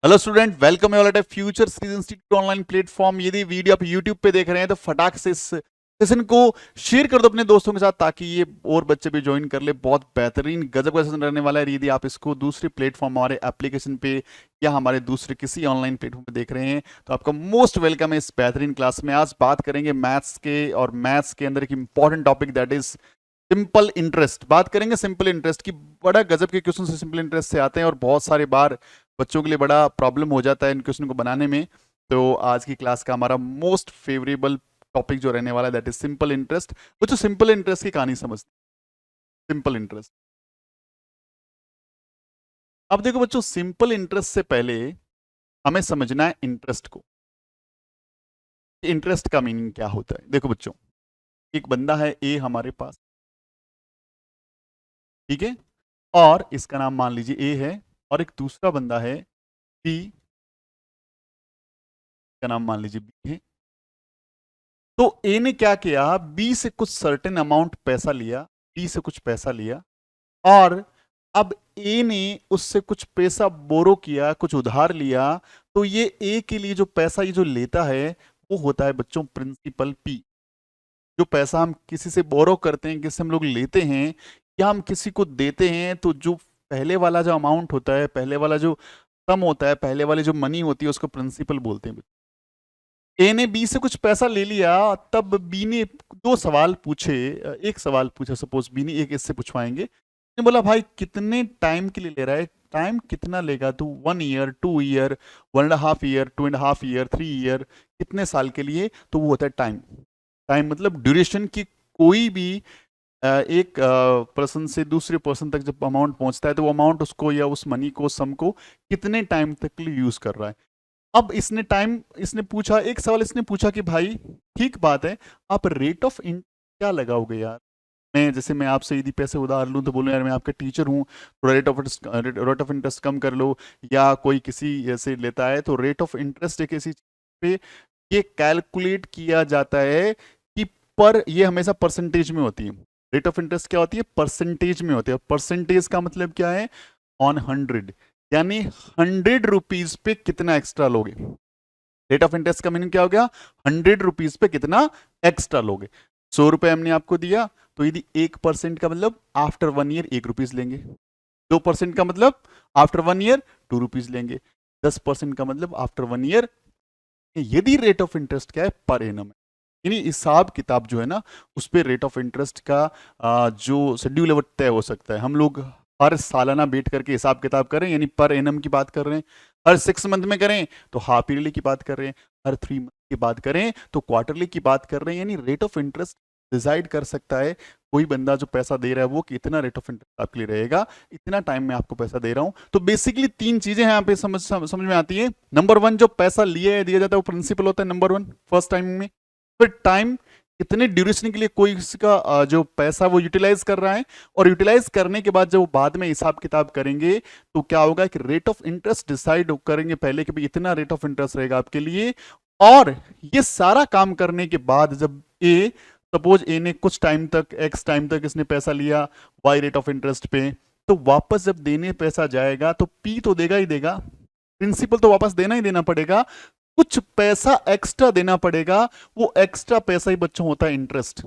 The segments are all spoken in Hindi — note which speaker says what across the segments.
Speaker 1: हेलो स्टूडेंट, वेलकम है all future series institute online platform. यदि वीडियो आप यूट्यूब पे देख रहे हैं तो फटाक से इस सेशन को शेयर कर दो अपने दोस्तों के साथ, ताकि ये और बच्चे भी ज्वाइन कर ले। बहुत बेहतरीन गजब का सेशन रहने वाला है। यदि आप इसको दूसरे प्लेटफॉर्म, हमारे एप्लीकेशन पे या हमारे दूसरे किसी ऑनलाइन प्लेटफॉर्म पे देख रहे हैं, तो आपका मोस्ट वेलकम है इस बेहतरीन क्लास में। आज बात करेंगे मैथ्स के, और मैथ्स के अंदर एक important topic that is simple interest. बात करेंगे सिंपल इंटरेस्ट की। बड़ा गजब के क्वेश्चन से सिंपल इंटरेस्ट से आते हैं, और बहुत सारे बार बच्चों के लिए बड़ा प्रॉब्लम हो जाता है इन क्वेश्चन को बनाने में। तो आज की क्लास का हमारा मोस्ट फेवरेबल टॉपिक जो रहने वाला है दैट इज सिंपल इंटरेस्ट। बच्चों, सिंपल इंटरेस्ट की कहानी समझते हैं। सिंपल इंटरेस्ट, अब देखो बच्चों, सिंपल इंटरेस्ट से पहले हमें समझना है इंटरेस्ट को। इंटरेस्ट का मीनिंग क्या होता है। देखो बच्चों, एक बंदा है ए हमारे पास, ठीक है, और इसका नाम मान लीजिए ए है, और एक दूसरा बंदा है बी, का नाम मान लीजिए बी है। तो ए ने क्या किया, बी से कुछ सर्टेन अमाउंट पैसा लिया, बी से कुछ पैसा लिया, और अब ए ने उससे कुछ पैसा बोरो किया, कुछ उधार लिया। तो ये ए के लिए जो पैसा ये जो लेता है वो होता है बच्चों प्रिंसिपल पी। जो पैसा हम किसी से बोरो करते हैं, किसी से हम लोग लेते हैं या हम किसी को देते हैं, तो जो पहले वाला जो अमाउंट होता है, पहले वाला जो सम होता है, पहले वाली जो मनी होती है, उसको प्रिंसिपल बोलते हैं। ए ने बी से कुछ पैसा ले लिया, तब बी ने दो सवाल पूछे। एक सवाल पूछा, सपोज बी ने, एक इससे पूछवाएंगे। ने बोला भाई कितने टाइम के लिए ले रहा है, टाइम कितना लेगा तू, 1 year, 2 year, 1.5 year, 2.5 year, 3 year, कितने साल के लिए। तो वो होता है टाइम। टाइम मतलब ड्यूरेशन की। कोई भी एक पर्सन से दूसरे पर्सन तक जब अमाउंट पहुंचता है, तो वो अमाउंट उसको या उस मनी को, सम को कितने टाइम तक के लिए यूज कर रहा है। अब इसने टाइम, इसने पूछा एक सवाल, इसने पूछा कि भाई ठीक बात है, आप रेट ऑफ इंट क्या लगाओगे यार। मैं जैसे मैं आपसे यदि पैसे उधार लूं तो बोलूं यार मैं आपका टीचर हूं, थोड़ा रेट ऑफ इंटरेस्ट कम कर लो। या कोई किसी ऐसे लेता है तो रेट ऑफ इंटरेस्ट एक ऐसी चीज पे ये कैलकुलेट किया जाता है कि पर, ये हमेशा परसेंटेज में होती है। रेट ऑफ इंटरेस्ट क्या होती है, परसेंटेज में होती है। परसेंटेज का मतलब क्या है, ऑन 100, यानी 100 रुपीज पे कितना एक्स्ट्रा लोगे। रेट ऑफ इंटरेस्ट का मीनिंग क्या हो गया, 100 रुपीज पे कितना एक्स्ट्रा लोगे। 100 रुपए हमने आपको दिया, तो यदि 1% का मतलब आफ्टर 1 ईयर 1 रुपीज लेंगे। 2% का मतलब आफ्टर 1 ईयर 2 रुपीज लेंगे। 10% का मतलब आफ्टर 1 ईयर। यदि रेट ऑफ इंटरेस्ट क्या है, पर एनम है, यानी हिसाब किताब जो है ना, उस पर रेट ऑफ इंटरेस्ट का जो शेड्यूल है वो तय हो सकता है। हम लोग हर सालाना बैठ करके हिसाब किताब करें, यानी पर एनम की बात कर रहे हैं। हर 6 मंथ में करें तो हाफ ईयरली की बात कर रहे हैं। हर 3 मंथ की बात करें तो क्वार्टरली की बात कर रहे हैं। यानी रेट ऑफ इंटरेस्ट डिसाइड कर सकता है कोई बंदा जो पैसा दे रहा है वो कि इतना रेट ऑफ इंटरेस्ट आपके लिए रहेगा, इतना टाइम में आपको पैसा दे रहा हूं। तो बेसिकली 3 चीजें यहाँ पे समझ में आती है। नंबर 1, जो पैसा लिया दिया जाता है वो प्रिंसिपल होता है नंबर 1 फर्स्ट टाइम में। फिर टाइम, कितने ड्यूरेशन के लिए कोई इसका जो पैसा वो यूटिलाइज कर रहा है, और यूटिलाइज करने के बाद जब वो बाद में हिसाब किताब करेंगे तो क्या होगा कि रेट ऑफ इंटरेस्ट डिसाइड करेंगे पहले कि भाई इतना रेट ऑफ इंटरेस्ट रहेगा आपके लिए। और ये सारा काम करने के बाद जब ए, सपोज ए ने कुछ टाइम तक, एक्स टाइम तक इसने पैसा लिया वाई रेट ऑफ इंटरेस्ट पे, तो वापस जब देने पैसा जाएगा तो पी तो देगा ही देगा, प्रिंसिपल तो वापस देना ही देना पड़ेगा। कुछ पैसा एक्स्ट्रा देना पड़ेगा। वो एक्स्ट्रा पैसा ही बच्चों होता है इंटरेस्ट।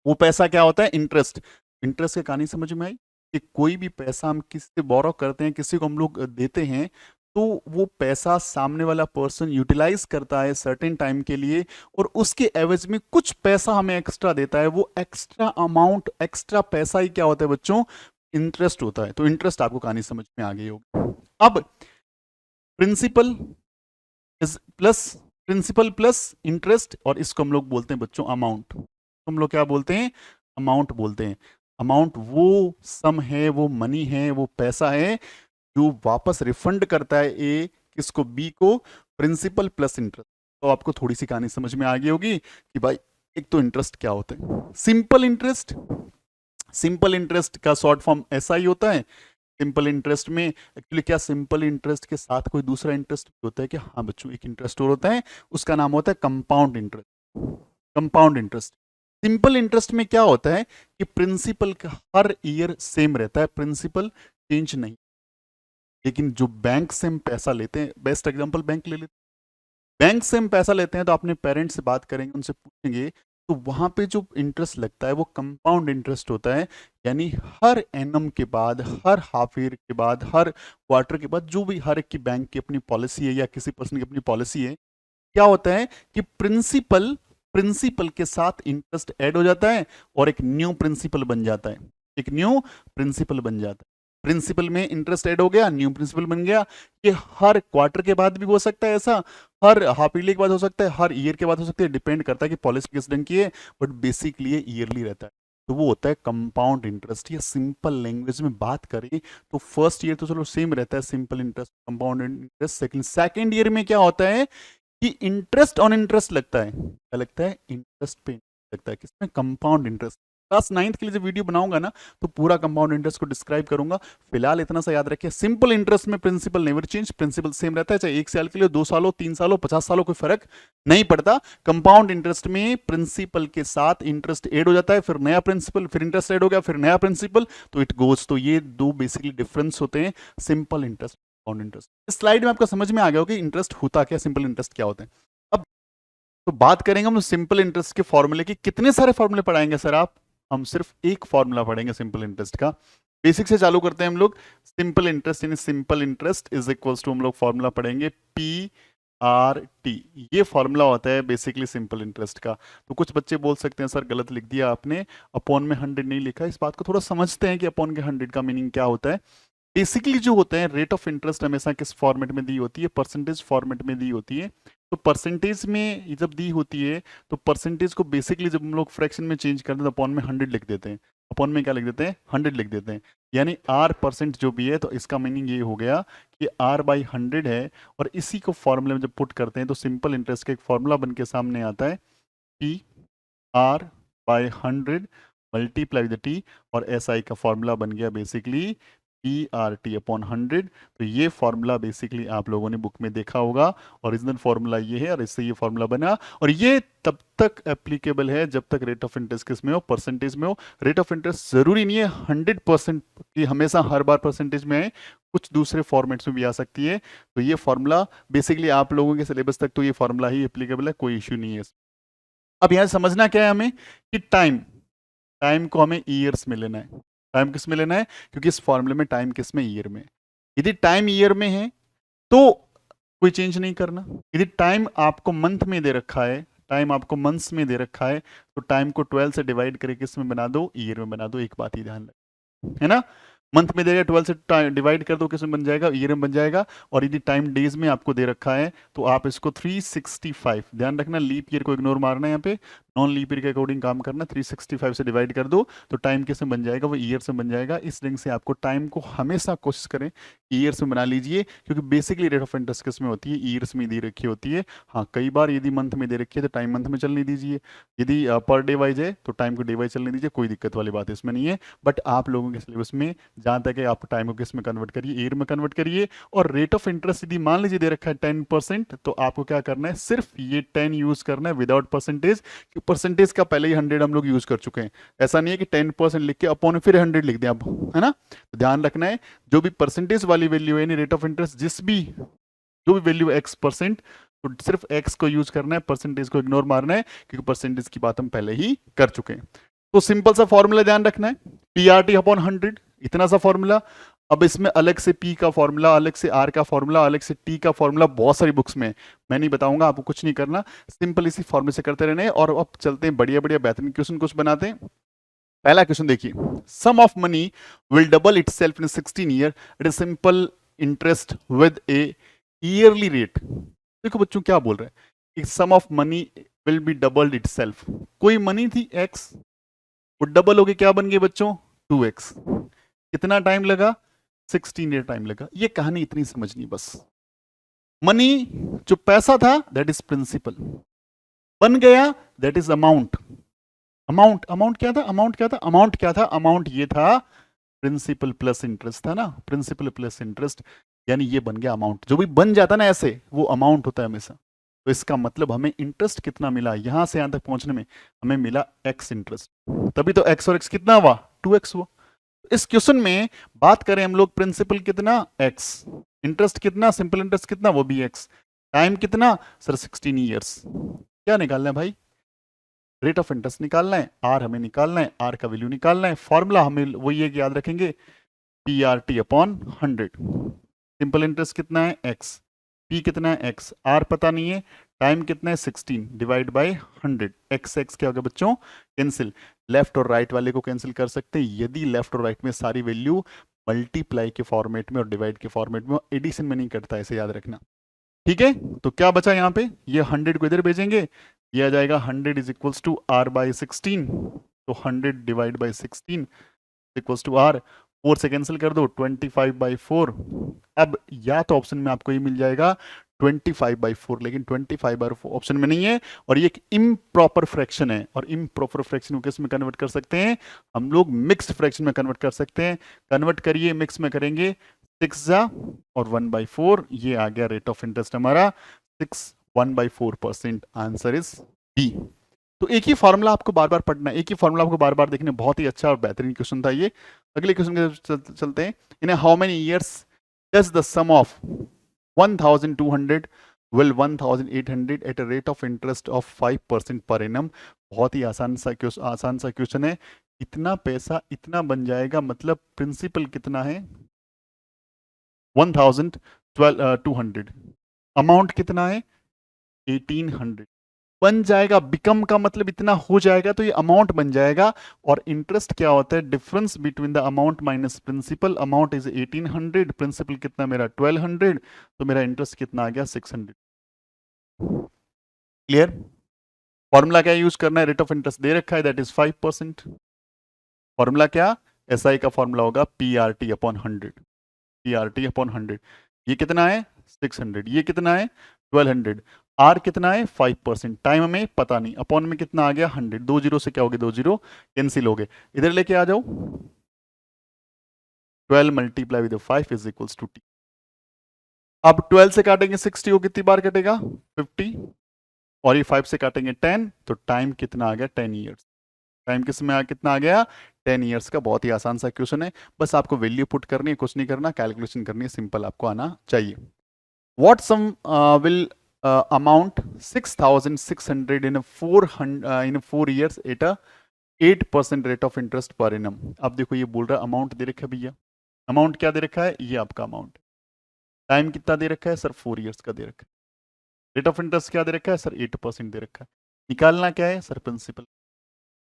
Speaker 1: वो पैसा क्या होता है, इंटरेस्ट। इंटरेस्ट की कहानी समझ में आई कि कोई भी पैसा हम किसी से बोरो करते हैं, किसी को हम लोग देते हैं, तो वो पैसा सामने वाला पर्सन यूटिलाइज करता है सर्टेन टाइम के लिए, और उसके एवज में कुछ पैसा हमें एक्स्ट्रा देता है। वो एक्स्ट्रा अमाउंट, एक्स्ट्रा पैसा ही क्या होता है बच्चों, इंटरेस्ट होता है। तो इंटरेस्ट आपको कहानी समझ में आ गई होगी। अब principal is plus, principal plus interest, और इसको हम लोग बोलते हैं बच्चों अमाउंट। हम लोग क्या बोलते हैं, अमाउंट बोलते हैं। अमाउंट वो सम है, वो मनी है, वो पैसा है जो वापस रिफंड करता है ए किसको, बी को, प्रिंसिपल प्लस इंटरेस्ट। तो आपको थोड़ी सी कहानी समझ में आ गई होगी कि भाई एक तो इंटरेस्ट क्या होता है, सिंपल इंटरेस्ट। सिंपल इंटरेस्ट का शॉर्ट फॉर्म ऐसा ही होता है। सिंपल इंटरेस्ट में एक्चुअली क्या, सिंपल इंटरेस्ट के साथ कोई दूसरा इंटरेस्ट होता है कि, हाँ बच्चों एक इंटरेस्ट और होता है, उसका नाम होता है compound interest. Compound interest. Simple interest में क्या होता है कि प्रिंसिपल का हर ईयर सेम रहता है, प्रिंसिपल चेंज नहीं। लेकिन जो बैंक से हम पैसा लेते हैं, बेस्ट एग्जांपल बैंक ले लेते हैं, बैंक से हम पैसा लेते हैं तो अपने पेरेंट्स से बात करेंगे, उनसे पूछेंगे, तो वहां पे जो इंटरेस्ट लगता है वो कंपाउंड इंटरेस्ट होता है। यानी हर एनम के बाद, हर हाफ ईयर के बाद, हर क्वार्टर के बाद, जो भी हर एक की बैंक की अपनी पॉलिसी है या किसी पर्सन की अपनी पॉलिसी है, क्या होता है कि प्रिंसिपल प्रिंसिपल के साथ इंटरेस्ट ऐड हो जाता है और एक न्यू प्रिंसिपल बन जाता है, एक न्यू प्रिंसिपल बन जाता है। प्रिंसिपल में इंटरेस्ट ऐड हो गया, न्यू प्रिंसिपल बन गया। ये हर क्वार्टर के बाद भी हो सकता है ऐसा, हर हाफ ईयरली के बाद हो सकता है, हर ईयर के बाद हो सकता है, डिपेंड करता है कि पॉलिसी किस ढंग की है, बट बेसिकली ये ईयरली रहता है। तो वो होता है कंपाउंड इंटरेस्ट। या सिंपल लैंग्वेज में बात करें तो फर्स्ट ईयर तो चलो सेम रहता है, simple interest, compound interest. Second year में क्या होता है कि इंटरेस्ट ऑन इंटरेस्ट लगता है। क्या लगता है? इंटरेस्ट पे लगता है। किसमें? Compound interest. क्लास 9th के लिए जब वीडियो बनाऊंगा ना तो पूरा कंपाउंड इंटरेस्ट को डिस्क्राइब करूंगा। फिलहाल इतना सा याद रखिए, सिंपल इंटरेस्ट में principal never change, principal same रहता है, चाहे 1 साल के लिए, 2 सालों, 3 सालों, 50 सालों, कोई फर्क नहीं पड़ता। कंपाउंड इंटरेस्ट में प्रिंसिपल के साथ इंटरेस्ट ऐड हो जाता है, फिर नया प्रिंसिपल, फिर इंटरेस्ट ऐड हो गया, फिर नया प्रिंसिपल, तो इट गोज। तो ये दो बेसिकली डिफरेंस होते हैं, सिंपल इंटरेस्ट, कंपाउंड इंटरेस्ट। इस स्लाइड में आपको समझ में आ गया हो कि इंटरेस्ट होता क्या, सिंपल इंटरेस्ट क्या होता है। अब तो बात करेंगे हम सिंपल इंटरेस्ट के फॉर्मूले की। कितने सारे फॉर्मूले पढ़ाएंगे सर आप? हम सिर्फ एक फॉर्मूला पढ़ेंगे सिंपल इंटरेस्ट का। बेसिक से चालू करते हैं हम लोग। सिंपल इंटरेस्ट यानी simple interest is equals to, हम लोग फॉर्मूला पढ़ेंगे पी आर टी। ये फॉर्मूला होता है बेसिकली सिंपल इंटरेस्ट का। तो कुछ बच्चे बोल सकते हैं सर गलत लिख दिया आपने, अपॉन में 100 नहीं लिखा। इस बात को थोड़ा समझते हैं कि अपॉन के 100 का मीनिंग क्या होता है। बेसिकली जो होते हैं, रेट ऑफ इंटरेस्ट हमेशा किस फॉर्मेट में दी होती है? परसेंटेज फॉर्मेट में दी होती है। तो परसेंटेज में जब दी होती है तो परसेंटेज को बेसिकली जब हम लोग फ्रैक्शन में चेंज करते हैं तो अपॉन में 100 लिख देते हैं। अपॉन में क्या लिख देते हैं? 100 लिख देते हैं। यानी R% जो भी है, तो इसका मीनिंग ये हो गया कि R/100 है। और इसी को फॉर्मूले में जब पुट करते हैं तो सिंपल इंटरेस्ट का एक फॉर्मूला बन के सामने आता है, PR/100 मल्टीप्लाई द टी, और SI का फॉर्मूला बन गया बेसिकली PRT/100। तो ये फॉर्मूला बेसिकली आप लोगों ने बुक में देखा होगा, ओरिजिनल फॉर्मूला ये है और इससे ये फॉर्मूला बना। और ये तब तक एप्लीकेबल है जब तक रेट ऑफ इंटरेस्ट किस में हो? परसेंटेज में हो। रेट ऑफ इंटरेस्ट जरूरी नहीं है 100% की हमेशा हर बार परसेंटेज में आए, कुछ दूसरे फॉर्मेट्स में भी आ सकती है। तो ये फॉर्मूला बेसिकली आप लोगों के सिलेबस तक तो ये फॉर्मूला ही एप्लीकेबल है, कोई इश्यू नहीं है। अब यहां समझना क्या है हमें कि टाइम को हमें ईयर्स में लेना है। टाइम किस में लेना है? क्योंकि इस फॉर्मूले में टाइम किस में? ईयर में। यदि टाइम ईयर में है तो कोई चेंज नहीं करना। यदि टाइम आपको मंथ में दे रखा है, टाइम आपको मंथ्स में दे रखा है, तो टाइम को 12 से डिवाइड करके किस में बना दो? ईयर में बना दो। एक बात ही ध्यान रखना, है ना? मंथ में देगा 12 से डिवाइड कर दो, किस में बन जाएगा? ईयर में बन जाएगा। और यदि टाइम डेज में आपको दे रखा है तो आप इसको 365, ध्यान रखना लीप ईयर को इग्नोर मारना है, यहाँ पे नॉन लीप ईयर के अकॉर्डिंग काम करना। 365 से डिवाइड कर दो तो टाइम किस में बन जाएगा? वो ईयर से बन जाएगा। इस ढंग से आपको टाइम को हमेशा कोशिश करें ईयर्स में बना लीजिए, क्योंकि बेसिकली रेट ऑफ इंटरेस्ट किस में होती है? ईयर्स में दे रखी होती है। हाँ, कई बार यदि मंथ में दे रखी है तो टाइम मंथ में चलने दीजिए, यदि पर डे वाइज है तो टाइम को डे वाइज चलने दीजिए, कोई दिक्कत वाली बात इसमें नहीं है। बट आप लोगों के सिलेबस में जहां तक है आप टाइम को किस में कन्वर्ट करिए? ईयर में कन्वर्ट करिए। और रेट ऑफ इंटरेस्ट यदि मान लीजिए दे रखा है 10%, तो आपको क्या करना है? सिर्फ ये 10 यूज करना है विदाउट परसेंटेज। परसेंटेज का पहले ही 100 हम लोग यूज कर चुके हैं। ऐसा नहीं है कि 10% लिख के अपॉन फिर 100 लिख दें आप, है ना? तो ध्यान रखना है जो भी परसेंटेज वाली वैल्यू है, रेट ऑफ इंटरेस्ट जो भी वैल्यू X%, तो सिर्फ X को यूज करना है, परसेंटेज को इग्नोर मारना है, क्योंकि परसेंटेज की बात हम पहले ही कर चुके हैं। तो सिंपल सा फॉर्मूला ध्यान रखना है, PRT/100, इतना सा फॉर्मूला। अब इसमें अलग से P का फॉर्मूला, अलग से R का फॉर्मूला, अलग से T का फॉर्मूला बहुत सारी बुक्स में। मैं नहीं बताऊंगा, आपको कुछ नहीं करना, सिंपल इसी फॉर्मूले से करते रहने। और अब चलते हैं बढ़िया बढ़िया बेहतरीन क्वेश्चन कुछ बनाते हैं। पहला क्वेश्चन देखिए, sum of money will double itself in 16 year at a simple interest with a yearly rate. देखो बच्चों क्या बोल रहे हैं कि sum of money will be doubled itself. कोई मनी थी X, वो डबल हो गई, क्या बन गई बच्चों? 2X। कितना टाइम लगा? 16 ईयर टाइम लगा। ये कहानी इतनी समझनी बस। मनी जो पैसा था दैट इज प्रिंसिपल, बन गया दैट इज अमाउंट। अमाउंट क्या था? अमाउंट ये था प्रिंसिपल प्लस इंटरेस्ट था ना, प्रिंसिपल प्लस इंटरेस्ट, यानी ये बन गया अमाउंट। जो भी बन जाता ना ऐसे, वो अमाउंट होता है हमेशा। तो इसका मतलब हमें इंटरेस्ट कितना मिला? यहां से यहां तक पहुंचने में हमें मिला X इंटरेस्ट। तभी तो X और X कितना हुआ? 2X हुआ। इस क्वेश्चन में बात करें हम लोग, प्रिंसिपल कितना x, इंटरेस्ट कितना, सिंपल इंटरेस्ट कितना वो भी x, टाइम कितना सर 16 ईयर्स। क्या निकालना है भाई, रेट ऑफ इंटरेस्ट निकालना है, आर हमें निकालना है, आर का वैल्यू निकालना है। फॉर्मूला हमें वही है कि याद रखेंगे P R T upon 100। Simple interest कितना है x, p कितना है x, r पता नहीं है, टाइम कितना है 16 डिवाइड बाय 100। x x क्या होगा बच्चों, कैंसिल, लेफ्ट और राइट वाले को कैंसिल कर सकते हैं यदि लेफ्ट और राइट में सारी वैल्यू मल्टीप्लाई के फॉर्मेट में और डिवाइड के फॉर्मेट में, एडिशन में नहीं करता, ऐसे याद रखना। ठीक है, तो क्या बचा यहाँ पे, ये 100 को इधर भेजेंगे, ये आ जाएगा 100 is equals to R by 16, तो 100 divide by 16 equals to R, 4 से कैंसिल कर दो, 25/4। अब या तो ऑप्शन में आपको ये मिल जाएगा 25/4, लेकिन 25/4 ऑप्शन में नहीं है, और ये एक इम्प्रॉपर फ्रैक्शन है, और इम्प्रॉपर फ्रैक्शन को किस में कन्वर्ट कर सकते हैं हम लोग, मिक्स्ड फ्रैक्शन में कन्वर्ट कर सकते हैं। कन्वर्ट करिए, मिक्स में करेंगे, 6 जा और 1/4, ये आ गया रेट ऑफ इंटरेस्ट हमारा 6 1/4%। Answer is B. तो एक ही फॉर्मूला आपको बार बार पढ़ना है, एक ही फॉर्मूला आपको बार बार देखने, बहुत ही अच्छा और बेहतरीन क्वेश्चन था ये। अगले क्वेश्चन के चलते हैं। In how many years does the sum of 1200 will 1800 at a rate of interest of 5% per annum. बहुत ही आसान सा क्वेश्चन है। इतना पैसा इतना बन जाएगा, मतलब प्रिंसिपल कितना है 1200, अमाउंट कितना है 1800, बन जाएगा। बिकम का मतलब इतना हो जाएगा, तो ये अमाउंट बन जाएगा। और इंटरेस्ट क्या होता है, difference between the amount minus principal. Amount is 1800, principal कितना मेरा 1200, तो मेरा इंटरेस्ट कितना आ गया 600। क्लियर। फॉर्मूला क्या यूज करना है, रेट ऑफ इंटरेस्ट दे रखा है, दैट इज 5%। फॉर्मूला क्या, एसआई का फॉर्मूला होगा P R T upon 100, P R T upon 100। ये कितना है 600, ये कितना है 1200, आर कितना है 5%, टाइम हमें पता नहीं, अपॉन में कितना आ गया 100, 2 जीरो से क्या हो गए 2 जीरो कैंसिल हो गए। इधर लेके आ जाओ, 12 multiply with 5 is equals to T. अब 12 से काटेंगे 60 को कितनी बार कटेगा 50, और ये 5 से काटेंगे 10, तो टाइम कितना आ गया 10 ईयर्स। टाइम किसमें कितना आ गया 10 ईयर्स का। बहुत ही आसान सा क्वेश्चन है, बस आपको वैल्यू पुट करनी है, कुछ नहीं करना, कैलकुलेशन करनी है, सिंपल आपको आना चाहिए। What sum will amount 6,600 in 4 years at a 8% rate of interest per annum। अब देखो ये बोल रहा है अमाउंट दे रखा है भैया, अमाउंट क्या दे रखा है, ये आपका अमाउंट। टाइम कितना दे रखा है सर 4 years का दे रखा है। रेट ऑफ इंटरेस्ट क्या दे रखा है सर 8% दे रखा है। निकालना क्या है सर प्रिंसिपल।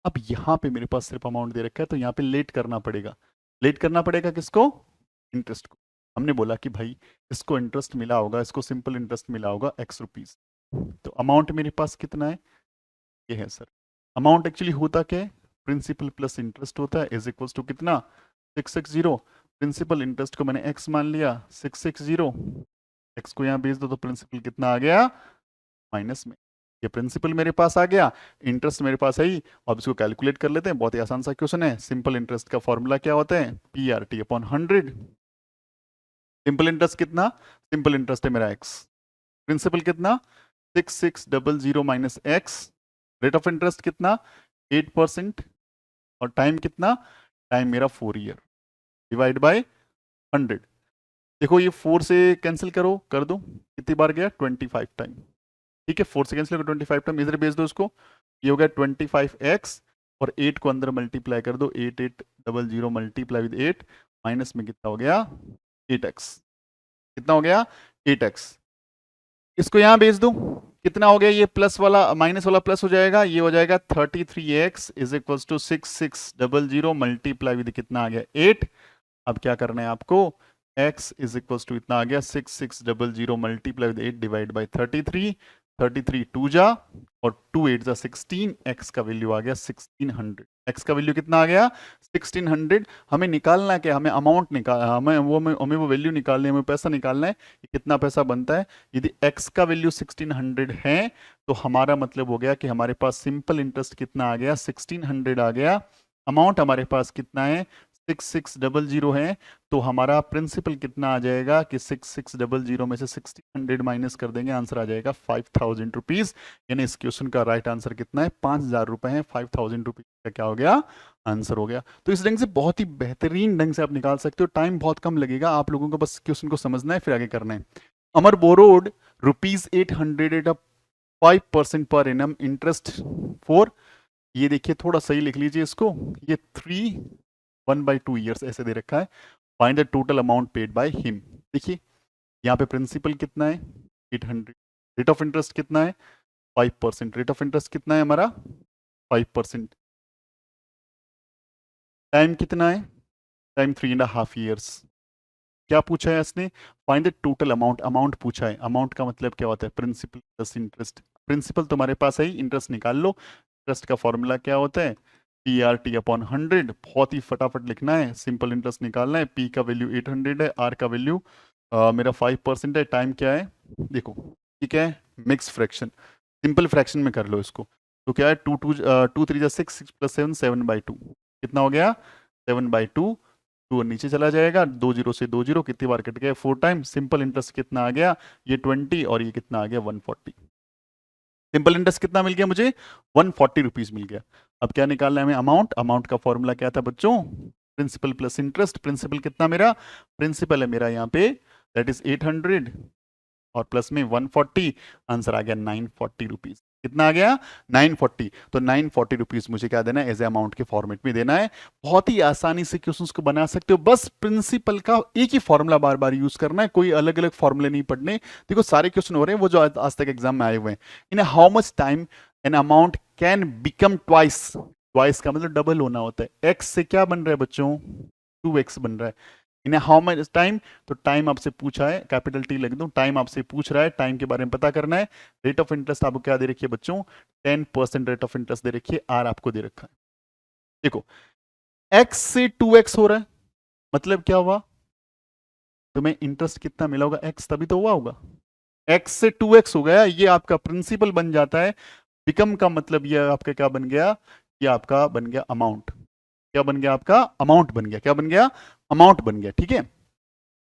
Speaker 1: अब यहाँ पे मेरे पास सिर्फ अमाउंट दे रखा है, तो यहाँ पे लेट करना पड़ेगा। लेट करना पड़ेगा किसको, इंटरेस्ट को। हमने बोला कि भाई इसको इंटरेस्ट मिला होगा, इसको सिंपल इंटरेस्ट मिला होगा x रुपीज, तो अमाउंट मेरे पास कितना है, ये है सर। अमाउंट एक्चुअली होता क्या है, प्रिंसिपल प्लस इंटरेस्ट होता है, इज इक्वल्स टू कितना 660। प्रिंसिपल इंटरेस्ट को मैंने x मान लिया 660, x को यहाँ भेज दो तो प्रिंसिपल कितना आ गया माइनस में। ये प्रिंसिपल मेरे पास आ गया, इंटरेस्ट मेरे पास है ही। अब इसको कैलकुलेट कर लेते हैं, बहुत ही आसान सा क्वेश्चन है। सिंपल इंटरेस्ट का फॉर्मूला क्या होता है, P R T upon 100। Simple interest कितना, सिंपल इंटरेस्ट है मेरा x, प्रिंसिपल कितना 6600 minus x, rate of interest कितना 8%, और टाइम कितना, टाइम मेरा 4 ईयर, डिवाइड बाय 100। देखो ये 4 से कैंसिल करो, कर दो, कितनी बार गया 25 टाइम। ठीक है, 4 से कैंसिल करो 25 टाइम, इधर भेज दो इसको, ये हो गया 25x, और 8 को अंदर मल्टीप्लाई कर दो, 8800 मल्टीप्लाई विद 8, माइनस में कितना हो गया 8x, कितना हो गया 8x। इसको यहां भेज दो, कितना हो गया, ये प्लस वाला माइनस वाला प्लस हो जाएगा, ये हो जाएगा 33x is equals to 6600 multiply with कितना आ गया 8। अब क्या करना है आपको, x इज इक्वल्स टू इतना आ गया 6600 मल्टीप्लाई विद 8 डिवाइड बाई 33, 33 2 जा और 2 8 जा 16, x का वैल्यू आ गया 1600। x का वैल्यू कितना आ गया 1600। हमें निकालना क्या, हमें अमाउंट निकाल, हमें वो वैल्यू निकालनी है, हमें पैसा निकालना है कि कितना पैसा बनता है। यदि x का वैल्यू 1600 है तो हमारा मतलब हो गया कि हमारे पास सिंपल इंटरेस्ट कितना आ गया 1600 आ गया। अमाउंट हमारे पास कितना है 6600 है, तो हमारा प्रिंसिपल कितना आ जाएगा कि 6600 में से 1600 माइनस कर देंगे, आंसर आ जाएगा 5000 रुपीज। यानी इस क्वेश्चन का राइट आंसर कितना है, 5000 रुपए है। 5000 रुपीज का क्या हो गया, आंसर हो गया। तो इस ढंग से बहुत ही बेहतरीन ढंग से आप निकाल सकते हो, टाइम बहुत कम लगेगा, आप लोगों को बस क्वेश्चन को समझना है फिर आगे करना है। अमर borrowed ₹800 at a 5% per annum interest for, ये देखिए थोड़ा सही लिख लीजिए इसको, ये 1/2 ईयर्स ऐसे दे रखा है। Find the total amount paid by him. देखिए यहाँ पे प्रिंसिपल कितना है 800, रेट ऑफ इंटरेस्ट कितना है 5%, रेट ऑफ इंटरेस्ट कितना है हमारा 5%, टाइम कितना है, टाइम 3.5 ईयर्स। क्या पूछा है इसने, find the total amount, amount पूछा है। अमाउंट का मतलब क्या होता है, प्रिंसिपल प्लस इंटरेस्ट। प्रिंसिपल तुम्हारे पास है, इंटरेस्ट निकाल लो। इंटरेस्ट का फॉर्मूला क्या होता है, PRT/100। बहुत ही फटाफट लिखना है, सिंपल इंटरेस्ट निकालना है। P का वैल्यू 800 है, R का वैल्यू मेरा 5% है, टाइम क्या है देखो, ठीक है, मिक्स फ्रैक्शन, सिंपल फ्रैक्शन में कर लो इसको। तो क्या है, 2 3 6, 6 + 7 7/2, कितना हो गया 7/2। 2 नीचे चला जाएगा, 2 0 से 2 0, कितनी बार कट गया 4 टाइम। सिंपल इंटरेस्ट कितना आ गया, ये 20 और ये कितना आ गया 140। सिंपल इंटरेस्ट कितना मिल गया मुझे, 140 रुपीज मिल गया। अब क्या निकालना है हमें, अमाउंट। अमाउंट का फॉर्मूला क्या था बच्चों, प्रिंसिपल प्लस इंटरेस्ट। प्रिंसिपल कितना मेरा, प्रिंसिपल है मेरा यहाँ पे दैट इज 800 और प्लस में 140, आंसर आ गया 940 रुपीज। कितना आ गया 940। तो 940 रुपीज मुझे क्या देना है, एज ए अमाउंट के फॉर्मेट में देना है। बहुत ही आसानी से क्वेश्चंस को बना सकते हो, बस प्रिंसिपल का एक ही फॉर्मूला बार बार यूज करना है, कोई अलग अलग फॉर्मूले नहीं पढ़ने। देखो सारे क्वेश्चन हो रहे हैं वो जो आज तक एग्जाम में आए हुए हैं। In how much time an amount can become twice, twice का मतलब डबल होना होता है। एक्स से क्या बन रहा है बच्चों, 2x बन रहा है। इन हाउ मच टाइम, तो टाइम आपसे पूछा है, कैपिटल टी लिख दूं, टाइम आपसे पूछ रहा है, टाइम के बारे में पता करना है। रेट ऑफ इंटरेस्ट आपको क्या दे रखी है बच्चों, 10% रेट ऑफ इंटरेस्ट दे रखी है, आर आपको दे रखा है। देखो x से 2x हो रहा है, मतलब क्या हुआ, तुम्हें इंटरेस्ट कितना मिला होगा, x तभी तो हुआ होगा। x से 2x हो गया, ये आपका प्रिंसिपल बन जाता है। बिकम का मतलब ये आपका क्या बन गया, ये आपका बन गया अमाउंट। क्या बन गया आपका, अमाउंट बन गया। क्या बन गया, अमाउंट बन गया, ठीक है।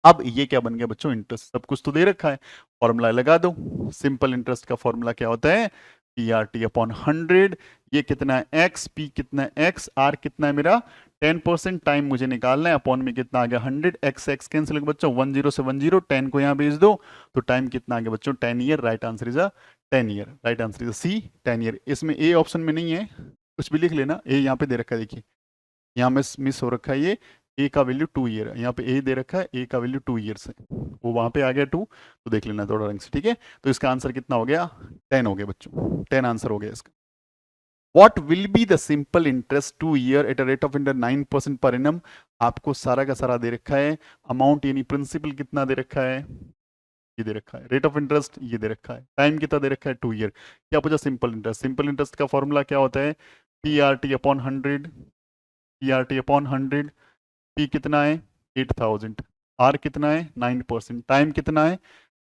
Speaker 1: अब ये क्या बन गया बच्चों, इंटरेस्ट। सब कुछ तो दे रखा है, फॉर्मूला लगा दो। सिंपल इंटरेस्ट का फॉर्मूला क्या होता है, PRT/100। ये कितना है x, p कितना है x, r कितना है मेरा 10%, टाइम मुझे निकालना है, अपॉन में कितना आ गया 100, x कैंसिल बच्चों, 1 0 से 1 0, 10 को यहाँ भेज दो, तो टाइम कितना आ गया बच्चों 10 year. Right answer is a 10 year, right answer is C 10 year. इसमें ए ऑप्शन में नहीं है, कुछ भी लिख लेना, ए यहाँ पे दे रखा है, देखिए यहाँ में मिस हो रखा है, ये ए का वैल्यू 2 ईयर है, यहाँ पे ए दे रखा है, ए का वैल्यू 2 ईयर्स है, वो वहां पे आ गया 2, तो देख लेना थोड़ा रंग से, ठीक है। तो इसका आंसर कितना हो गया 10 हो गया बच्चों, 10 आंसर हो गया इसका। What will be the simple interest 2 year at a rate of inter 9% per annum, आपको सारा का सारा दे रखा है। अमाउंट यानी प्रिंसिपल कितना दे रखा है, ये दे रखा है। रेट ऑफ इंटरेस्ट ये दे रखा है। टाइम कितना दे रखा है 2 ईयर। क्या पूछा, सिंपल इंटरेस्ट। सिंपल इंटरेस्ट का फॉर्मूला क्या होता है, PRT/100, PRT/100। P कितना है 8000, R कितना है 9%, टाइम कितना है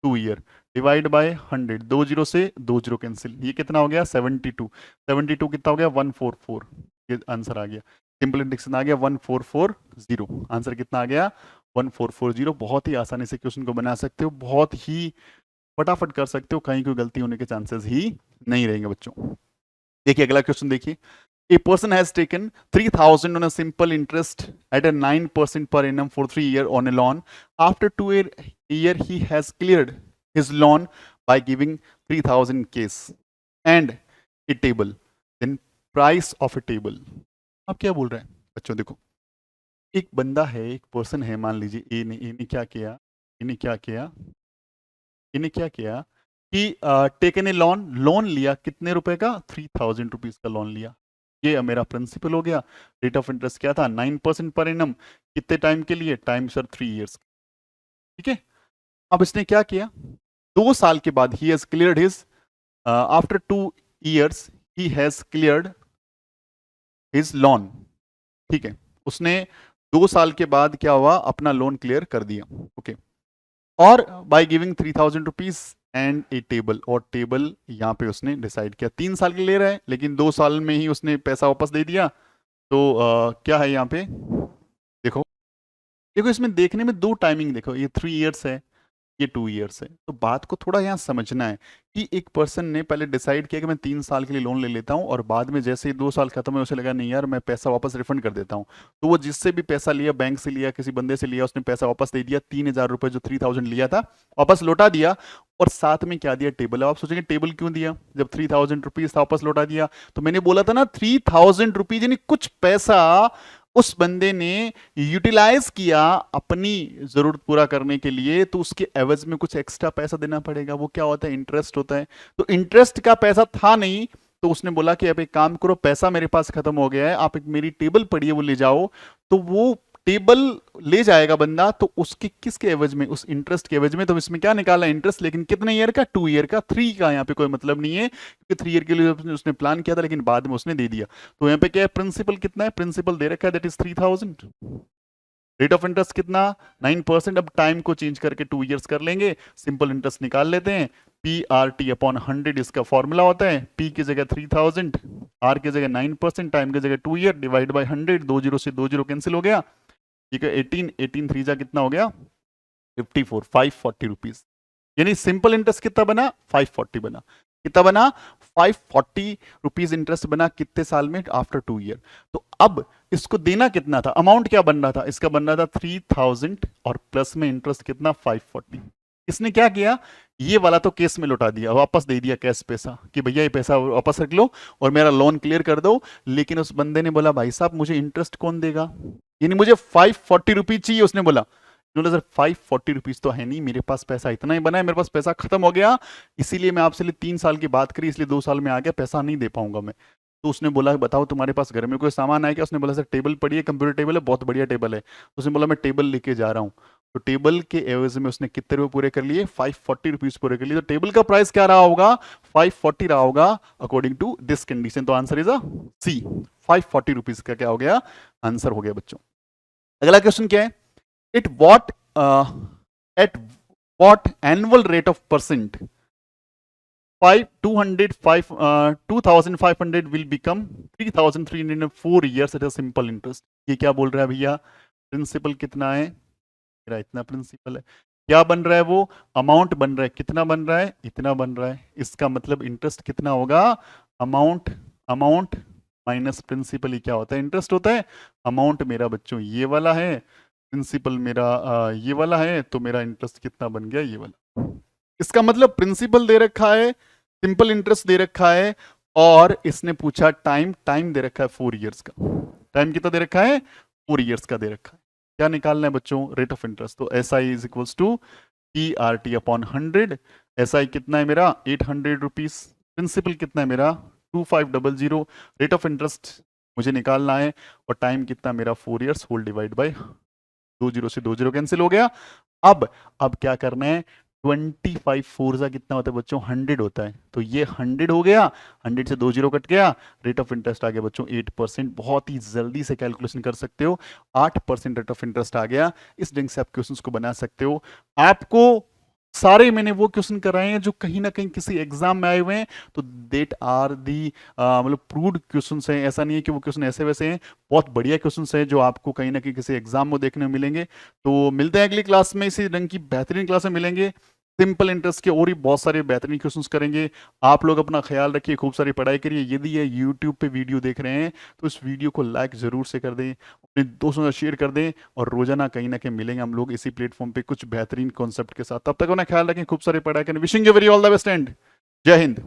Speaker 1: 2 ईयर, डिवाइड बाय 100, 2 0 से 2 0 कैंसिल, ये कितना हो गया 72, 72 कितना हो गया 144, ये आंसर आ गया। सिंपल इंडेक्शन आ गया 1440, आंसर कितना आ गया 1440। बहुत ही आसानी से क्वेश्चन को बना सकते हो, बहुत ही फटाफट कर सकते हो, कहीं कोई गलती होने के चांसेस ही नहीं रहेंगे बच्चों। देखिए अगला क्वेश्चन देखिए, A person has taken 3,000 on a simple interest at a 9% per annum for 3 years on a loan. After 2 year, he has cleared his loan by giving 3,000 cash and a table. Then price of a table. अब क्या बोल रहे हैं बच्चों, देखो एक बंदा है, एक पर्सन है, मान लीजिए ए ने क्या किया, इन्हें क्या किया, इन्हें क्या किया कि टेकन ए लोन, लोन लिया कितने रुपए का 3,000 रुपीज का लोन लिया। ये मेरा प्रिंसिपल हो गया। रेट ऑफ इंटरेस्ट क्या था 9% पर एनम, कितने टाइम के लिए, टाइम सर 3 ईयर्स, ठीक है। अब इसने क्या किया, 2 साल के बाद he has cleared his, after 2 years he has cleared his loan, ठीक है। उसने 2 साल के बाद क्या हुआ, अपना लोन क्लियर कर दिया, ओके। और by giving 3,000 rupees and A table, और टेबल यहाँ पे उसने डिसाइड किया 3 साल के ले रहा है, लेकिन 2 साल में ही उसने पैसा वापस दे दिया। तो क्या है यहाँ पे, देखो इसमें देखने में दो टाइमिंग देखो, ये 3 इयर्स है, ये 2 इयर्स है। तो बात को थोड़ा यहाँ समझना है कि एक पर्सन ने पहले डिसाइड किया कि मैं 3 साल के लिए लोन ले लेता हूँ, और बाद में जैसे ही 2 साल खत्म है उसे लगा नहीं यार मैं पैसा वापस रिफंड कर देता हूँ। तो वो जिससे भी पैसा लिया, बैंक से लिया, किसी बंदे से लिया, उसने पैसा वापस दे दिया, 3,000 रुपये जो 3,000 लिया था वापस लौटा दिया। और साथ में क्या दिया, टेबल। अब आप सोचेंगे टेबल क्यों दिया जब 3,000 रुपीज था वापस लौटा दिया? तो मैंने बोला था ना 3,000 रुपीज यानी कुछ पैसा उस बंदे ने यूटिलाइज किया अपनी जरूरत पूरा करने के लिए, तो उसके एवज में कुछ एक्स्ट्रा पैसा देना पड़ेगा। वो क्या होता है, इंटरेस्ट होता है। तो इंटरेस्ट का पैसा था नहीं, तो उसने बोला कि अब एक काम करो, पैसा मेरे पास खत्म हो गया है, आप एक मेरी टेबल पड़ी है वो ले जाओ। तो वो टेबल ले जाएगा बंदा, तो उसके किसके एवज में, उस इंटरेस्ट के एवज में। तो इसमें क्या निकाला, इंटरेस्ट, लेकिन कितने ईयर का, 2 ईयर का। 3 का यहाँ पे कोई मतलब नहीं है, क्योंकि 3 ईयर के लिए उसने प्लान किया था, लेकिन बाद में उसने दे दिया। तो यहाँ पे क्या है, प्रिंसिपल कितना है, प्रिंसिपल दे रखा है, that is 3,000। Rate of interest कितना, 9%। अब टाइम को चेंज करके 2 इयर्स कर लेंगे, सिंपल इंटरेस्ट निकाल लेते हैं। PRT अपॉन 100 इसका फॉर्मूला होता है। P की जगह 3,000, R की जगह 9%, टाइम की जगह 2 ईयर, डिवाइड बाय 100, 2 जीरो से 2 जीरो कैंसिल हो गया, ठीक है। 18 3 जा कितना हो गया, 54, 540 रुपीज। यानी सिंपल इंटरेस्ट कितना बना, 540 बना। कितना बना, 540 रुपीज इंटरेस्ट बना। कितने साल में, आफ्टर 2 ईयर। तो अब इसको देना कितना था, अमाउंट क्या बन रहा था, इसका बन रहा था 3,000 और प्लस में इंटरेस्ट कितना, 540। इसने क्या किया, ये वाला तो केस में लौटा दिया, वापस दे दिया कैश पैसा कि भैया ये पैसा वापस रख लो और मेरा लोन क्लियर कर दो। लेकिन उस बंदे ने बोला भाई साहब मुझे इंटरेस्ट कौन देगा, यानी मुझे 540 रुपीज चाहिए। उसने बोला सर 540 रुपीज तो है नहीं, मेरे पास पैसा इतना ही बना है, मेरे पास पैसा खत्म हो गया, इसीलिए मैं आपसे 3 साल की बात करी, इसलिए 2 साल में आ गया, पैसा नहीं दे पाऊंगा मैं। तो उसने बोला बताओ तुम्हारे पास घर में कोई सामान है क्या? उसने बोला सर टेबल पड़ी है, कंप्यूटर टेबल है, बहुत बढ़िया टेबल है। तो उसने बोला मैं टेबल लेके जा रहा हूँ। तो टेबल के एवज में उसने कितने रुपए पूरे कर लिए, 540 रुपीज पूरे कर लिए। तो टेबल का प्राइस क्या रहा होगा, 540 रहा होगा अकॉर्डिंग टू दिस कंडीशन। तो answer is a C, 540 rupees का क्या हो गया, आंसर हो गया बच्चों। अगला क्वेश्चन क्या है, it what at what annual rate of percent 2,500 will become 3,300 in 4 years at a simple interest? ये क्या बोल रहा है भैया, प्रिंसिपल कितना है मेरा, इतना प्रिंसिपल है, क्या बन रहा है, वो अमाउंट बन रहा है, कितना बन रहा है, इतना बन रहा है। इसका मतलब इंटरेस्ट कितना होगा, अमाउंट, अमाउंट माइनस प्रिंसिपल, ही क्या होता है, इंटरेस्ट होता है। अमाउंट मेरा बच्चों ये वाला है, प्रिंसिपल मेरा ये वाला है, तो मेरा इंटरेस्ट कितना बन गया, ये वाला। इसका मतलब प्रिंसिपल दे रखा है, सिंपल इंटरेस्ट दे रखा है, और इसने पूछा टाइम, टाइम दे रखा है 4 इयर्स का। टाइम कितना दे रखा है, 4 इयर्स का दे रखा है। क्या निकालना है बच्चों, रेट ऑफ इंटरेस्ट। तो SI is equals to PRT upon 100। SI कितना है मेरा, 800 रुपीज। प्रिंसिपल कितना है मेरा, 2500। रेट ऑफ इंटरेस्ट मुझे निकालना है, और टाइम कितना मेरा 4 years, whole divide by 2 zero से 2 जीरो कैंसिल हो गया। अब क्या करना है, 25 4 जा कितना होता है बच्चों, 100 होता है। तो ये 100 हो गया, 100 से 2 जीरो कट गया, रेट ऑफ इंटरेस्ट आ गया बच्चों 8%। बहुत ही जल्दी से कैलकुलेशन कर सकते हो, 8% रेट ऑफ इंटरेस्ट आ गया। इस ढंग से आप क्वेश्चंस को बना सकते हो। आपको सारे मैंने वो क्वेश्चन कराए हैं जो कहीं ना कहीं किसी एग्जाम में आए हुए हैं, तो देट आर दी मतलब प्रूव्ड क्वेश्चंस हैं। ऐसा नहीं है कि वो क्वेश्चन ऐसे वैसे हैं, बहुत बढ़िया क्वेश्चंस हैं जो आपको कहीं ना कहीं किसी एग्जाम में देखने को मिलेंगे। तो मिलते हैं अगली क्लास में, इसी रंग की बेहतरीन क्लास में मिलेंगे। सिंपल इंटरेस्ट के और भी बहुत सारे बेहतरीन क्वेश्चंस करेंगे। आप लोग अपना ख्याल रखिए, खूब सारी पढ़ाई करिए। यदि ये यूट्यूब पे वीडियो देख रहे हैं तो इस वीडियो को लाइक जरूर से कर दें, अपने दोस्तों से शेयर कर दें, और रोजाना कहीं ना कहीं मिलेंगे हम लोग इसी प्लेटफॉर्म पे कुछ बेहतरीन कॉन्सेप्ट के साथ। तब तक अपना ख्याल रखें, खूब सारी पढ़ाई करें। Wishing you very all the best and जय हिंद।